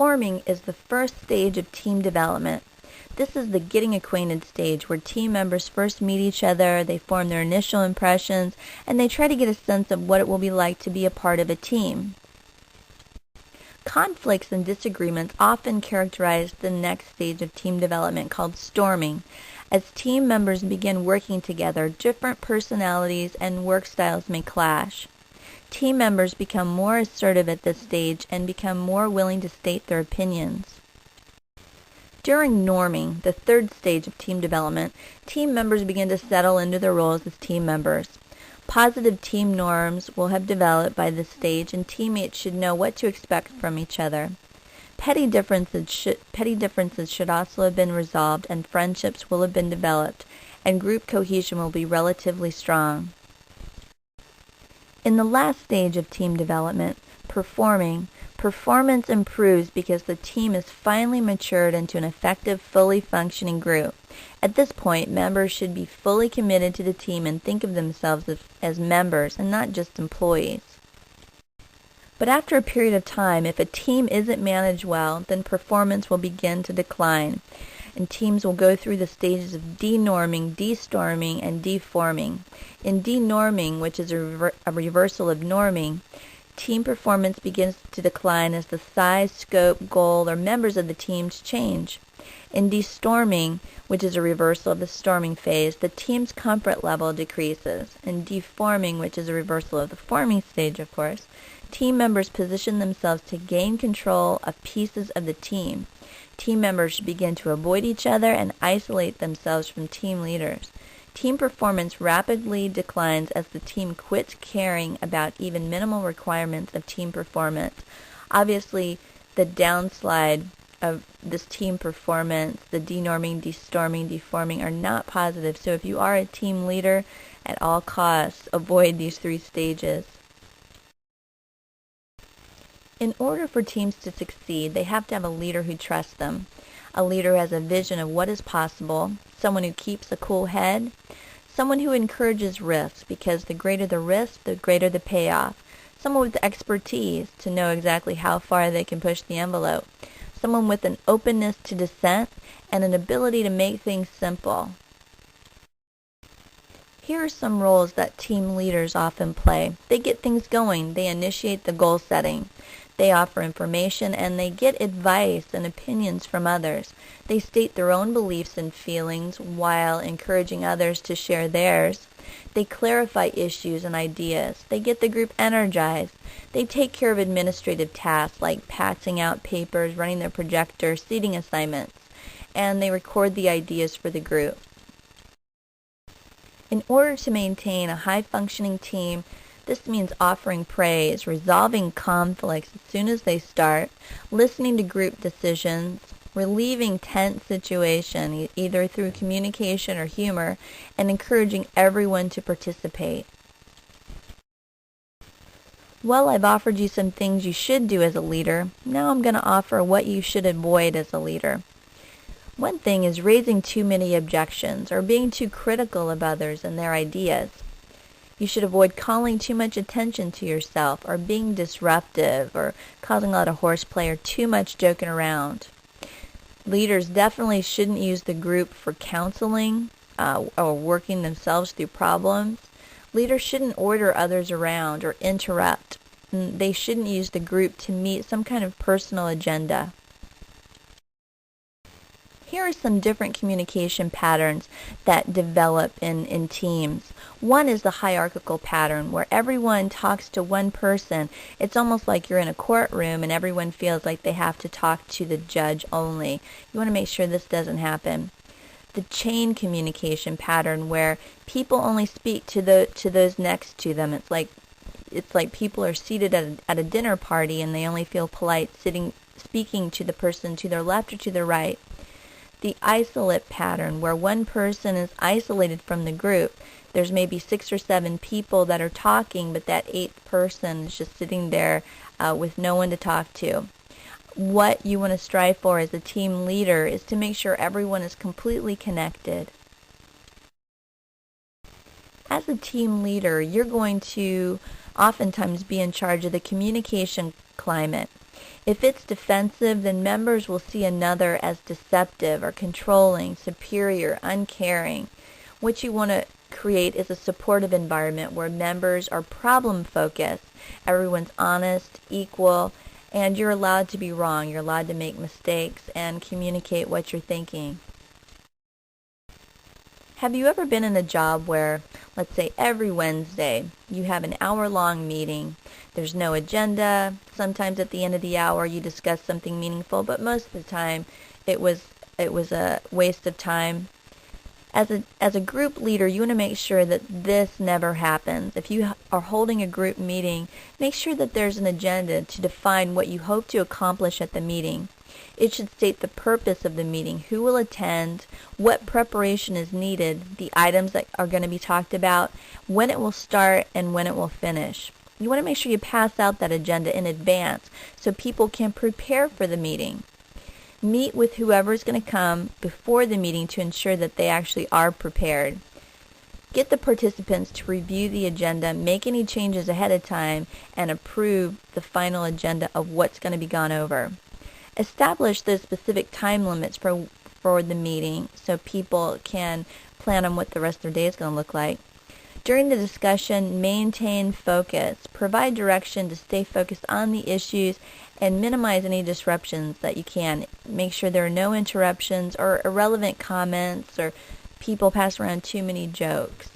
Forming is the first stage of team development. This is the getting acquainted stage where team members first meet each other, they form their initial impressions, and they try to get a sense of what it will be like to be a part of a team. Conflicts and disagreements often characterize the next stage of team development called storming. As team members begin working together, different personalities and work styles may clash. Team members become more assertive at this stage and become more willing to state their opinions. During norming, the third stage of team development, team members begin to settle into their roles as team members. Positive team norms will have developed by this stage, and teammates should know what to expect from each other. Petty differences should also have been resolved, and friendships will have been developed, and group cohesion will be relatively strong. In the last stage of team development, performance improves because the team is finally matured into an effective, fully functioning group. At this point, members should be fully committed to the team and think of themselves as members and not just employees. But after a period of time, if a team isn't managed well, then performance will begin to decline, and teams will go through the stages of denorming, destorming, and deforming. In denorming, which is a reversal of norming, team performance begins to decline as the size, scope, goal, or members of the teams change. In destorming, which is a reversal of the storming phase, the team's comfort level decreases. In deforming, which is a reversal of the forming stage, of course, team members position themselves to gain control of pieces of the team. Team members begin to avoid each other and isolate themselves from team leaders. Team performance rapidly declines as the team quits caring about even minimal requirements of team performance. Obviously, the downslide of this team performance, the denorming, destorming, deforming, are not positive. So if you are a team leader, at all costs, avoid these three stages. In order for teams to succeed, they have to have a leader who trusts them, a leader who has a vision of what is possible, someone who keeps a cool head, someone who encourages risk, because the greater the risk, the greater the payoff, someone with expertise to know exactly how far they can push the envelope, someone with an openness to dissent and an ability to make things simple. Here are some roles that team leaders often play. They get things going, they initiate the goal setting. They offer information and they get advice and opinions from others. They state their own beliefs and feelings while encouraging others to share theirs. They clarify issues and ideas. They get the group energized. They take care of administrative tasks like passing out papers, running the projector, seating assignments, and they record the ideas for the group. In order to maintain a high-functioning team, this means offering praise, resolving conflicts as soon as they start, listening to group decisions, relieving tense situations either through communication or humor, and encouraging everyone to participate. Well, I've offered you some things you should do as a leader. Now I'm going to offer what you should avoid as a leader. One thing is raising too many objections or being too critical of others and their ideas. You should avoid calling too much attention to yourself or being disruptive or causing a lot of horseplay or too much joking around. Leaders definitely shouldn't use the group for counseling or working themselves through problems. Leaders shouldn't order others around or interrupt. They shouldn't use the group to meet some kind of personal agenda. Here are some different communication patterns that develop in teams. One is the hierarchical pattern where everyone talks to one person. It's almost like you're in a courtroom and everyone feels like they have to talk to the judge only. You want to make sure this doesn't happen. The chain communication pattern where people only speak to those next to them. It's like people are seated at a dinner party and they only feel polite speaking to the person to their left or to their right. The isolate pattern, where one person is isolated from the group. There's maybe 6 or 7 people that are talking, but that 8th person is just sitting there with no one to talk to. What you want to strive for as a team leader is to make sure everyone is completely connected. As a team leader, you're going to oftentimes be in charge of the communication climate. If it's defensive, then members will see another as deceptive or controlling, superior, uncaring. What you want to create is a supportive environment where members are problem-focused, everyone's honest, equal, and you're allowed to be wrong. You're allowed to make mistakes and communicate what you're thinking. Have you ever been in a job where, let's say every Wednesday, you have an hour-long meeting? There's no agenda. Sometimes at the end of the hour you discuss something meaningful, but most of the time it was a waste of time. As a group leader, you want to make sure that this never happens. If you are holding a group meeting, make sure that there's an agenda to define what you hope to accomplish at the meeting. It should state the purpose of the meeting, who will attend, what preparation is needed, the items that are going to be talked about, when it will start, and when it will finish. You want to make sure you pass out that agenda in advance so people can prepare for the meeting. Meet with whoever is going to come before the meeting to ensure that they actually are prepared. Get the participants to review the agenda, make any changes ahead of time, and approve the final agenda of what's going to be gone over. Establish those specific time limits for the meeting so people can plan on what the rest of their day is going to look like. During the discussion, maintain focus. Provide direction to stay focused on the issues and minimize any disruptions that you can. Make sure there are no interruptions or irrelevant comments or people pass around too many jokes.